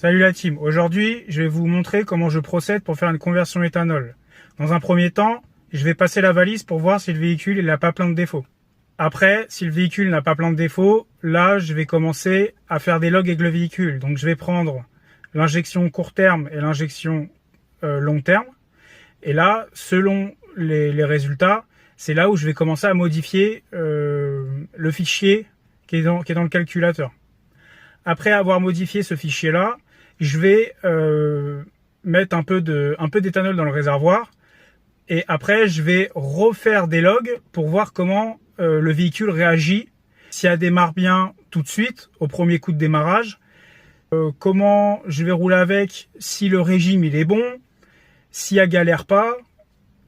Salut la team, aujourd'hui je vais vous montrer comment je procède pour faire une conversion éthanol. Dans un premier temps, je vais passer la valise pour voir si le véhicule n'a pas plein de défauts. Après, si le véhicule n'a pas plein de défauts, là je vais commencer à faire des logs avec le véhicule. Donc je vais prendre l'injection court terme et l'injection long terme. Et là, selon les résultats, c'est là où je vais commencer à modifier le fichier qui est dans le calculateur. Après avoir modifié ce fichier-là, je vais mettre un peu d'éthanol dans le réservoir. Et après, je vais refaire des logs pour voir comment le véhicule réagit. S'il a démarre bien tout de suite, au premier coup de démarrage. Comment je vais rouler avec, si le régime il est bon, s'il y a galère pas.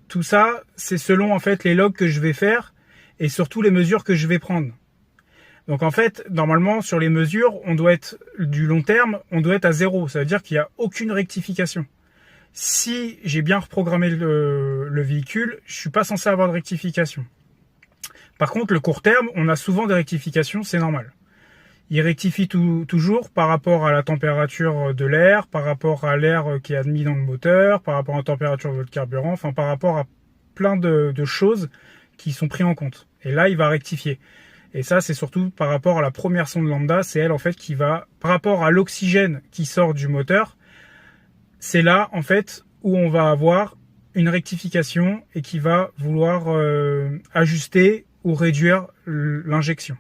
Tout ça, c'est selon en fait les logs que je vais faire et surtout les mesures que je vais prendre. Donc en fait, normalement, sur les mesures, on doit être du long terme, on doit être à 0. Ça veut dire qu'il n'y a aucune rectification. Si j'ai bien reprogrammé le véhicule, je suis pas censé avoir de rectification. Par contre, le court terme, on a souvent des rectifications, c'est normal. Il rectifie toujours par rapport à la température de l'air, par rapport à l'air qui est admis dans le moteur, par rapport à la température de votre carburant, enfin par rapport à plein de choses qui sont prises en compte. Et là, il va rectifier. Et ça, c'est surtout par rapport à la première sonde lambda, c'est elle en fait qui va, par rapport à l'oxygène qui sort du moteur, c'est là en fait où on va avoir une rectification et qui va vouloir ajuster ou réduire l'injection.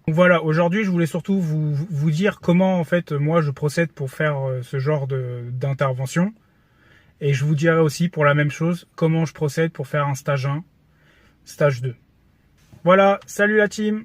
Donc voilà, aujourd'hui je voulais surtout vous dire comment en fait moi je procède pour faire ce genre d'intervention. Et je vous dirai aussi pour la même chose comment je procède pour faire un stage 1, stage 2. Voilà, salut la team!